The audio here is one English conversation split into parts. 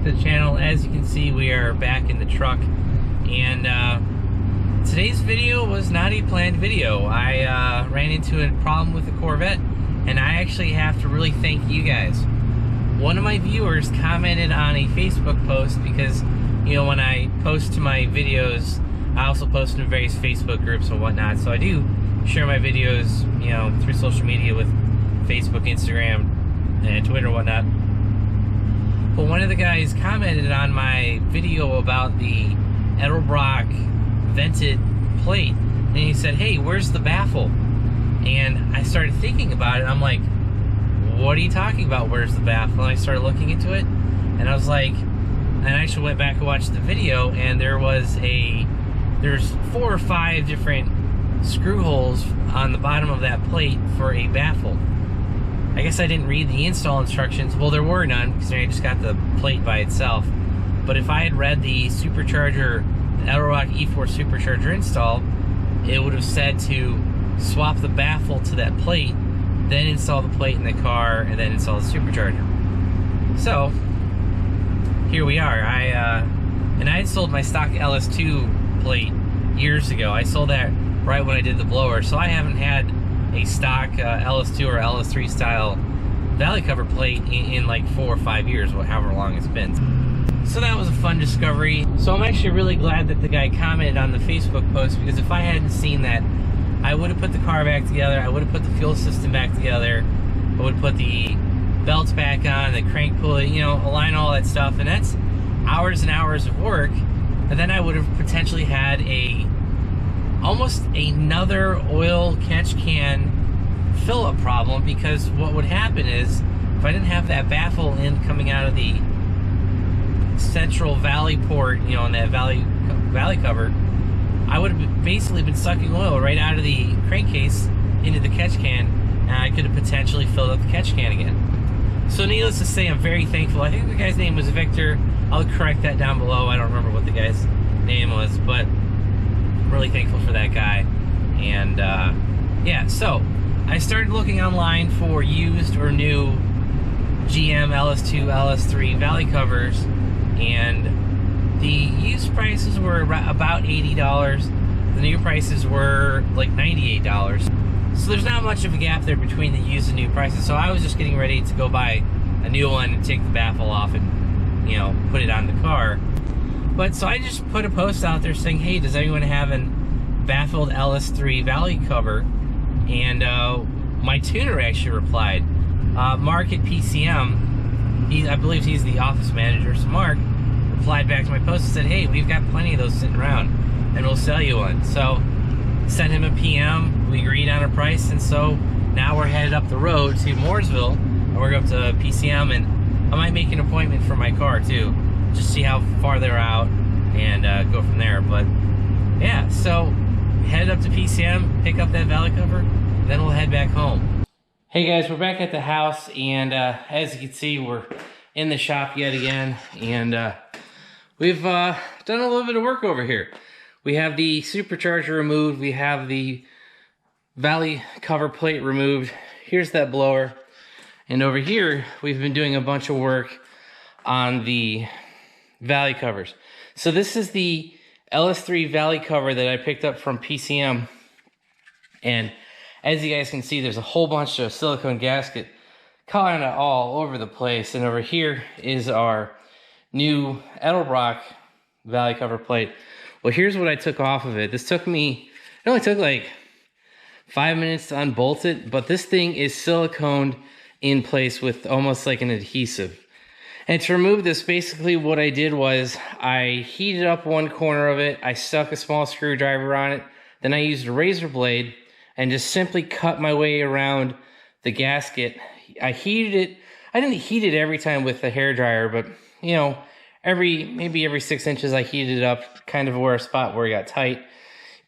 back to the channel. As you can see, we are back in the truck, and today's video was not a planned video. I ran into a problem with the Corvette, and I actually have to really thank you guys. One of my viewers commented on a Facebook post because, you know, when I post to my videos, I also post in various Facebook groups and whatnot, so I do share my videos, you know, through social media with Facebook, Instagram, and Twitter and whatnot. But one of the guys commented on my video about the Edelbrock vented plate, and he said, "Hey, where's the baffle?" And I started thinking about it. I'm like, what are you talking about, where's the baffle? And I started looking into it, and I was like, and I actually went back and watched the video, and there's 4 or 5 different screw holes on the bottom of that plate for a baffle. I guess I didn't read the install instructions. Well, there were none, because I just got the plate by itself. But if I had read the supercharger, the Edelbrock E4 supercharger install, it would have said to swap the baffle to that plate, then install the plate in the car, and then install the supercharger. So, here we are. And I had sold my stock LS2 plate years ago. I sold that right when I did the blower, so I haven't had a stock LS2 or LS3 style valley cover plate in like 4 or 5 years, however long it's been. So that was a fun discovery. So I'm actually really glad that the guy commented on the Facebook post, because if I hadn't seen that, I would have put the car back together, I would have put the fuel system back together, I would have put the belts back on, the crank pulley, you know, align all that stuff, and that's hours and hours of work. And then I would have potentially had almost another oil catch can fill-up problem, because what would happen is, if I didn't have that baffle coming out of the central valley port, you know, in that valley cover, I would have basically been sucking oil right out of the crankcase into the catch can, and I could have potentially filled up the catch can again. So needless to say, I'm very thankful. I think the guy's name was Victor. I'll correct that down below. I don't remember what the guy's name was, but really thankful for that guy. And yeah, so I started looking online for used or new GM LS2, LS3 valley covers, and the used prices were about $80. The new prices were like $98. So there's not much of a gap there between the used and new prices. So I was just getting ready to go buy a new one and take the baffle off and, you know, put it on the car. But so I just put a post out there saying, hey, does anyone have an baffled LS3 valley cover? And my tuner actually replied. Mark at PCM, I believe he's the office manager. So Mark replied back to my post and said, hey, we've got plenty of those sitting around, and we'll sell you one. So sent him a PM, we agreed on a price, and so now we're headed up the road to Mooresville, and we're going to PCM, and I might make an appointment for my car too, just see how far they're out and go from there. But yeah, so head up to PCM, pick up that valley cover, then we'll head back home. Hey guys, we're back at the house, and as you can see, we're in the shop yet again, and we've done a little bit of work over here. We have the supercharger removed, we have the valley cover plate removed. Here's that blower, and over here we've been doing a bunch of work on the valley covers. So this is the LS3 valley cover that I picked up from PCM, and as you guys can see, there's a whole bunch of silicone gasket kind of all over the place. And over here is our new Edelbrock valley cover plate. Well, here's what I took off of it. This took me, it only took like 5 minutes to unbolt it, but this thing is siliconed in place with almost like an adhesive. And to remove this, basically what I did was I heated up one corner of it, I stuck a small screwdriver on it, then I used a razor blade and just simply cut my way around the gasket. I heated it, I didn't heat it every time with the hairdryer, but you know, maybe every 6 inches I heated it up, kind of where a spot where it got tight.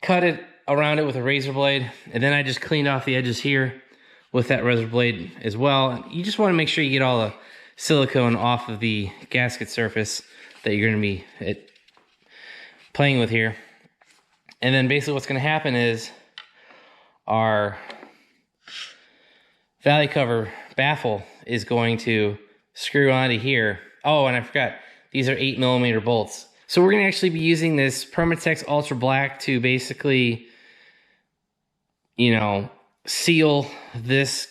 Cut it around it with a razor blade, and then I just cleaned off the edges here with that razor blade as well. You just want to make sure you get all the silicone off of the gasket surface that you're going to be playing with here. And then basically what's going to happen is our valley cover baffle is going to screw onto here. Oh, and I forgot, These are 8mm bolts. So we're going to actually be using this Permatex Ultra Black to basically, you know, seal this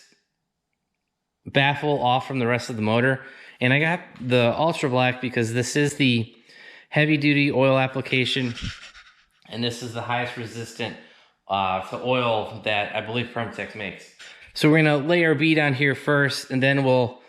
baffle off from the rest of the motor. And I got the Ultra Black because this is the heavy duty oil application, and this is the highest resistant to oil that I believe Permatex makes. So we're going to lay our bead on here first, and then we'll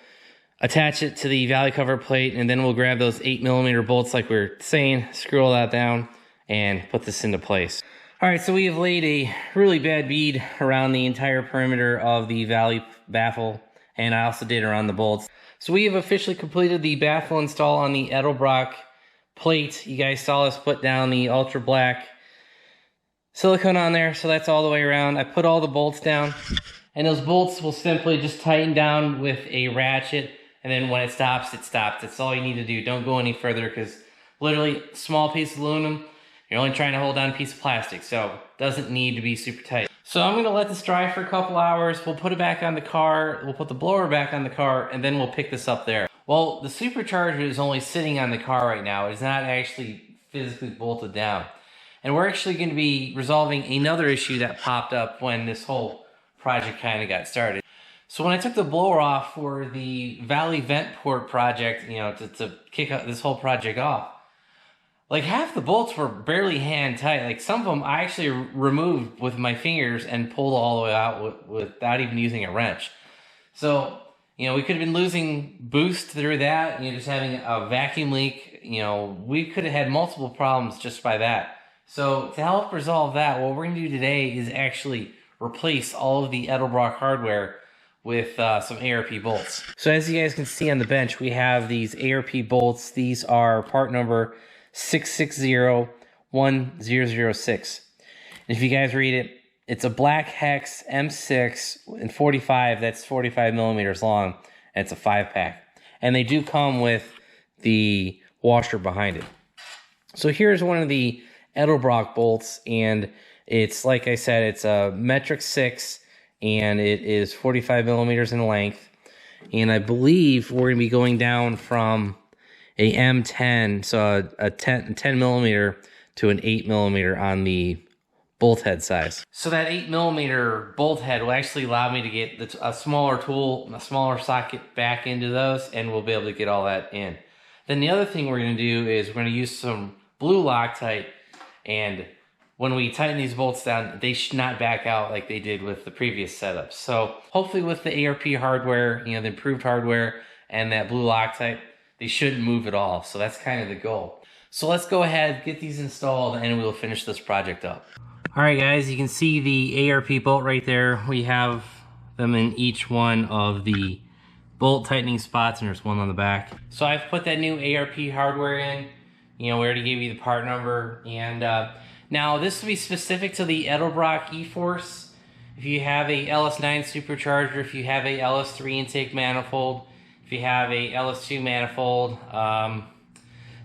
attach it to the valley cover plate, and then we'll grab those 8mm bolts like we were saying, screw all that down, and put this into place. All right, so we have laid a really bad bead around the entire perimeter of the valley baffle, and I also did around the bolts. So we have officially completed the baffle install on the Edelbrock plate. You guys saw us put down the Ultra Black silicone on there, so that's all the way around. I put all the bolts down, and those bolts will simply just tighten down with a ratchet, and then when it stops, it stops. That's all you need to do. Don't go any further, because literally, small piece of aluminum, you're only trying to hold down a piece of plastic, so it doesn't need to be super tight. So I'm gonna let this dry for a couple hours. We'll put it back on the car, we'll put the blower back on the car, and then we'll pick this up there. Well, the supercharger is only sitting on the car right now. It's not actually physically bolted down. And we're actually going to be resolving another issue that popped up when this whole project kind of got started. So when I took the blower off for the Valley Vent Port project, you know, to kick this whole project off, like half the bolts were barely hand tight. Like some of them I actually removed with my fingers and pulled all the way out without even using a wrench. So, you know, we could have been losing boost through that, you know, just having a vacuum leak. You know, we could have had multiple problems just by that. So to help resolve that, what we're going to do today is actually replace all of the Edelbrock hardware with some ARP bolts. So as you guys can see on the bench, we have these ARP bolts. These are part number 6601006. And if you guys read it, it's a black hex M6 and 45. That's 45mm long. And it's a 5-pack. And they do come with the washer behind it. So here's one of the Edelbrock bolts, and it's, like I said, it's a metric 6, and it is 45mm in length. And I believe we're going to be going down from a M10, so a 10mm to an 8mm on the bolt head size. So that 8mm bolt head will actually allow me to get a smaller tool, a smaller socket back into those, and we'll be able to get all that in. Then the other thing we're going to do is we're going to use some blue Loctite, and when we tighten these bolts down, they should not back out like they did with the previous setup. So hopefully with the ARP hardware, you know, the improved hardware and that blue Loctite, they shouldn't move at all. So that's kind of the goal. So let's go ahead, get these installed, and we'll finish this project up. All right, guys, you can see the ARP bolt right there. We have them in each one of the bolt tightening spots, and there's one on the back. So I've put that new ARP hardware in. You know, we already gave you the part number. And now this will be specific to the Edelbrock E-Force. If you have a LS9 supercharger, if you have a LS3 intake manifold, if you have a LS2 manifold,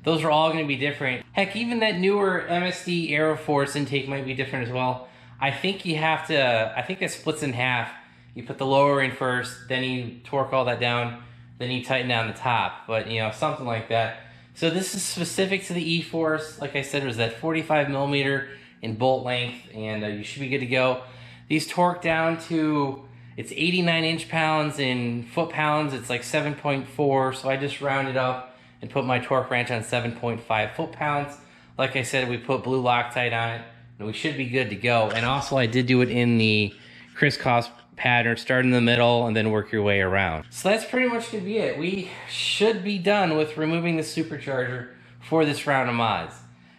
those are all going to be different. Heck, even that newer MSD Aeroforce intake might be different as well. I think you have to, I think that splits in half. You put the lower in first, then you torque all that down, then you tighten down the top. But, you know, something like that. So this is specific to the E-Force. Like I said, it was that 45mm in bolt length, and you should be good to go. These torque down to, it's 89 inch-pounds. In foot-pounds, it's like 7.4, so I just rounded up and put my torque wrench on 7.5 foot-pounds. Like I said, we put blue Loctite on it, and we should be good to go. And also, I did do it in the crisscross pattern, start in the middle and then work your way around. So that's pretty much gonna be it. We should be done with removing the supercharger for this round of mods.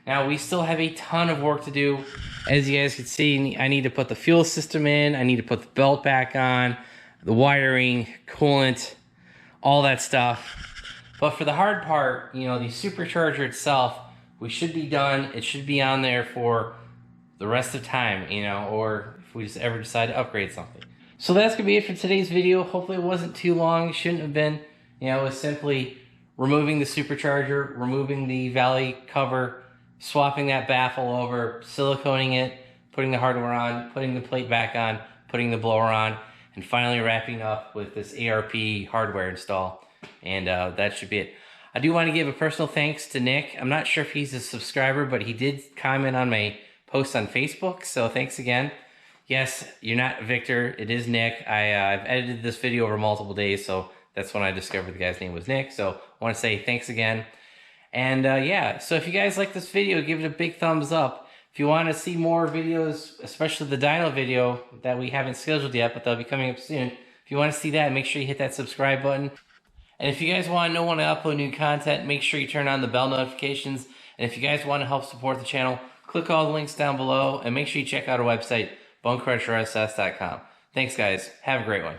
Now we still have a ton of work to do. As you guys can see, I need to put the fuel system in, I need to put the belt back on, the wiring, coolant, all that stuff. But for the hard part, you know, the supercharger itself, we should be done. It should be on there for the rest of time, you know, or if we just ever decide to upgrade something. So that's going to be it for today's video. Hopefully it wasn't too long. It shouldn't have been. You know, it was simply removing the supercharger, removing the valley cover, swapping that baffle over, siliconing it, putting the hardware on, putting the plate back on, putting the blower on, and finally wrapping up with this ARP hardware install. And that should be it. I do want to give a personal thanks to Nick. I'm not sure if he's a subscriber, but he did comment on my post on Facebook, so thanks again. Yes, you're not Victor, it is Nick. I've edited this video over multiple days, so that's when I discovered the guy's name was Nick. So I want to say thanks again. And yeah, so if you guys like this video, give it a big thumbs up. If you want to see more videos, especially the dyno video that we haven't scheduled yet, but they'll be coming up soon. If you want to see that, make sure you hit that subscribe button. And if you guys want to know when I upload new content, make sure you turn on the bell notifications. And if you guys want to help support the channel, click all the links down below and make sure you check out our website, BonecrrusherSS.com. Thanks guys. Have a great one.